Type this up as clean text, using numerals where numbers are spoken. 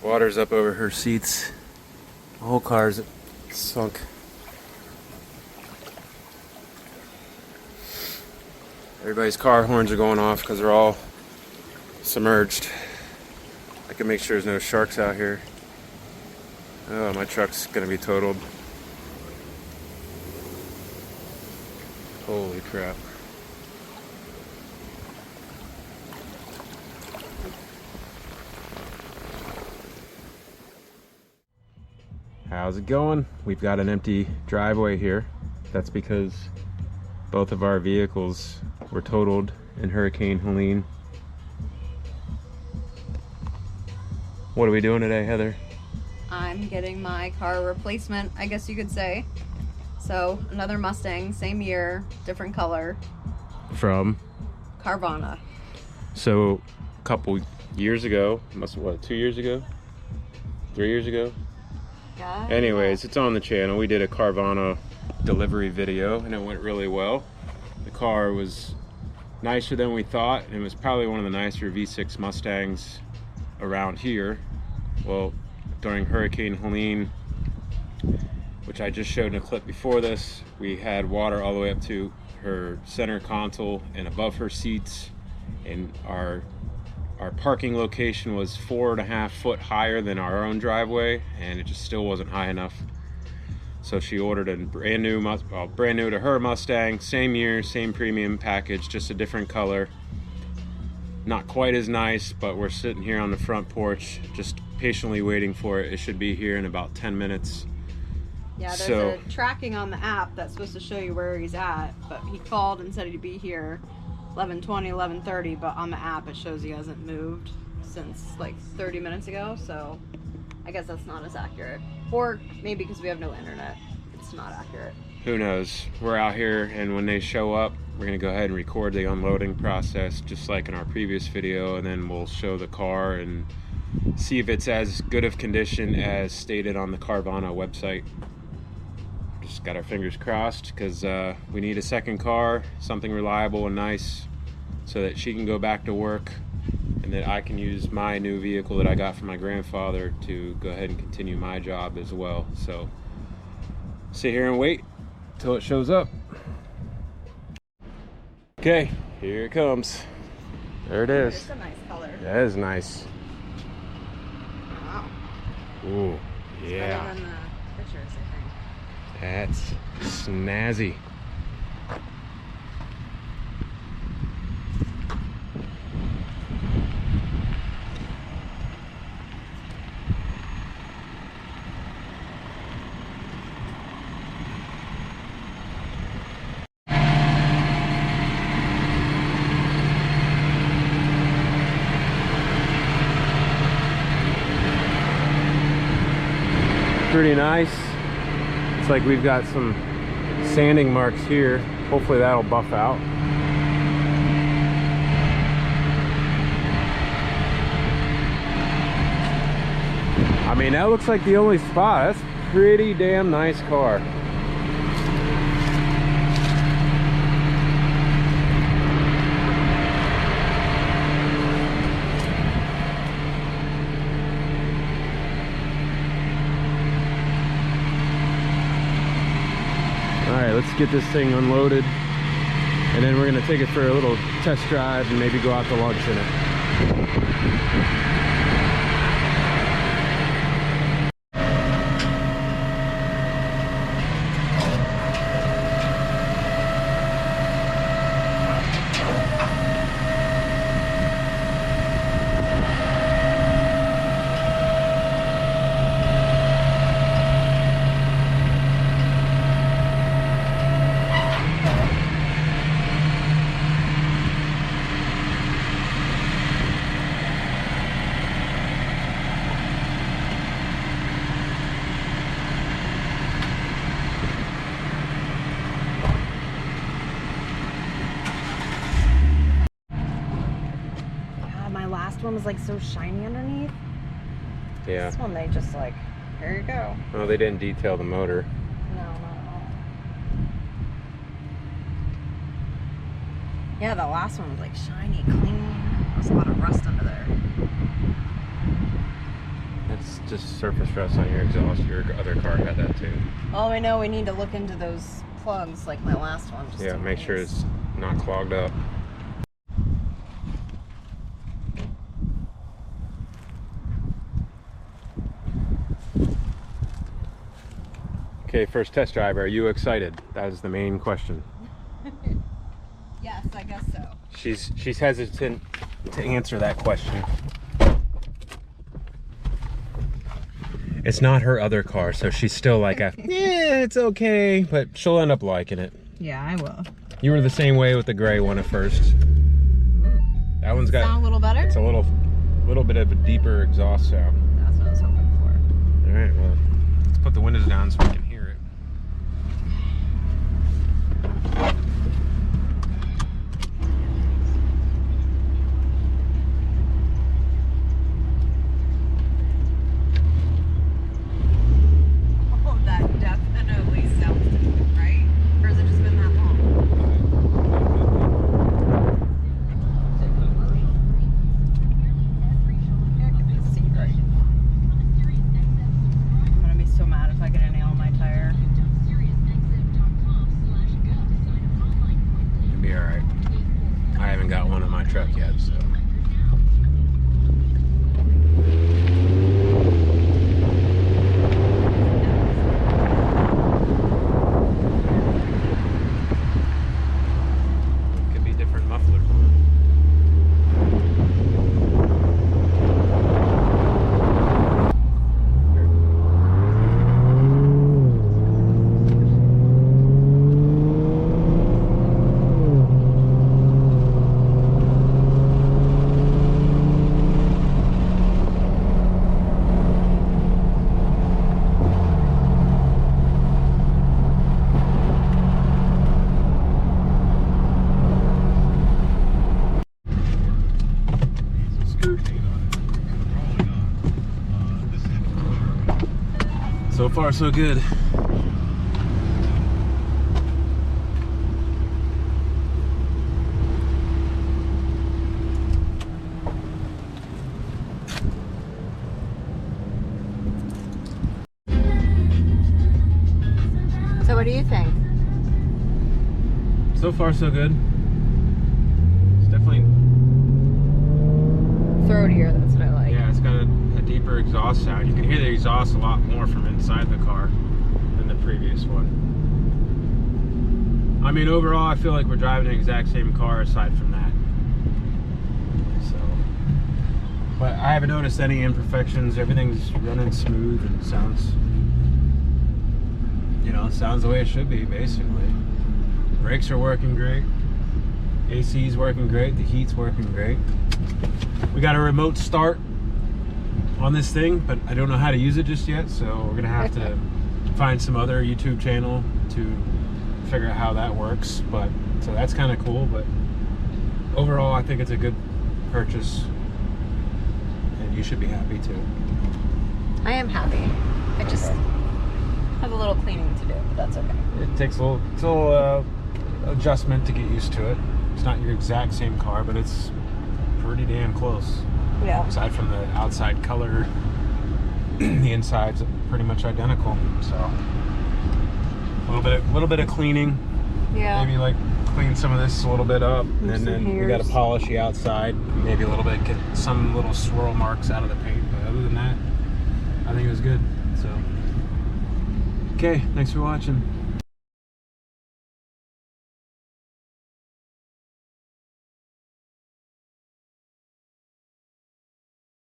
Water's up over her seats. The whole car's sunk. Everybody's car horns are going off because they're all submerged. I can make sure there's no sharks out here. Oh, my truck's gonna be totaled. Holy crap. How's it going? We've got an empty driveway here. That's because both of our vehicles were totaled in Hurricane Helene. What are we doing today, Heather? I'm getting my car replacement, I guess you could say. So, another Mustang, same year, different color. From? Carvana. So, a couple years ago, what, 2 years ago? 3 years ago? Yeah. Anyways, it's on the channel. We did a Carvana delivery video and it went really well. The car was nicer than we thought, and it was probably one of the nicer V6 Mustangs around here. Well, during Hurricane Helene, which I just showed in a clip before this, we had water all the way up to her center console and above her seats, and our parking location was 4.5 foot higher than our own driveway, and it just still wasn't high enough. So she ordered a brand new to her Mustang, same year, same premium package, just a different color. Not quite as nice, but we're sitting here on the front porch, just patiently waiting for it. It should be here in about 10 minutes. Yeah, there's a tracking on the app that's supposed to show you where he's at, but he called and said he'd be here 11:20, 11:30, but on the app it shows he hasn't moved since like 30 minutes ago, so I guess that's not as accurate. Or maybe because we have no internet, it's not accurate. Who knows? We're out here, and when they show up, we're gonna go ahead and record the unloading process just like in our previous video, and then we'll show the car and see if it's as good of condition as stated on the Carvana website. Just got our fingers crossed, because we need a second car, something reliable and nice, so that she can go back to work and that I can use my new vehicle that I got from my grandfather to go ahead and continue my job as well. So sit here and wait till it shows up. Okay, here it comes. There it is. It's a nice color. That is nice. Wow. Ooh, It's yeah. better than the pictures, I think. That's snazzy. Pretty nice. It's like we've got some sanding marks here. Hopefully that'll buff out. I mean, that looks like the only spot. That's a pretty damn nice car. Alright, let's get this thing unloaded, and then we're going to take it for a little test drive and maybe go out to lunch in it. One was like so shiny underneath. Yeah. This one they just like, here you go. Oh, they didn't detail the motor. No, not at all. Yeah, the last one was like shiny, clean. There's a lot of rust under there. It's just surface rust on your exhaust. Your other car had that too. Oh, I know. We need to look into those plugs like my last one. Yeah, make sure it's not clogged up. Okay, first test drive. Are you excited? That is the main question. Yes, I guess so. She's hesitant to answer that question. It's not her other car, so she's still like, yeah, it's okay, but she'll end up liking it. Yeah, I will. You were the same way with the gray one at first. That one's got sound a little better. It's a little bit of a deeper exhaust sound. That's what I was hoping for. All right, well, let's put the windows down so we can hear it. Oh, that definitely sounds different, right? Or has it just been that long? I'm gonna be so mad if I get a nail on my tire. It'll be all right. I haven't got one in my truck yet, so. Could be different mufflers on it. So far, so good. So what do you think? So far, so good. It's definitely, Throatier, that's what I like. yeah, it's got a deeper exhaust sound. You can hear the exhaust a lot more from inside the car than the previous one. I mean, overall, I feel like we're driving the exact same car aside from that. So, but I haven't noticed any imperfections. Everything's running smooth and sounds, you know, sounds the way it should be, basically. Brakes are working great. AC's working great. The heat's working great. We got a remote start on this thing, but I don't know how to use it just yet, so we're gonna have to find some other YouTube channel to figure out how that works. But so that's kind of cool. But overall, I think it's a good purchase, and you should be happy too. I am happy. I just have a little cleaning to do, but that's okay. It takes a little adjustment to get used to it. It's not your exact same car, but it's pretty damn close. Yeah. Aside from the outside color, the inside's pretty much identical. So a little bit of cleaning. Yeah. Maybe like clean some of this a little bit up, and then we got to hairs. polish the outside. Maybe a little bit, get some little swirl marks out of the paint. But other than that, I think it was good. So, okay, thanks for watching.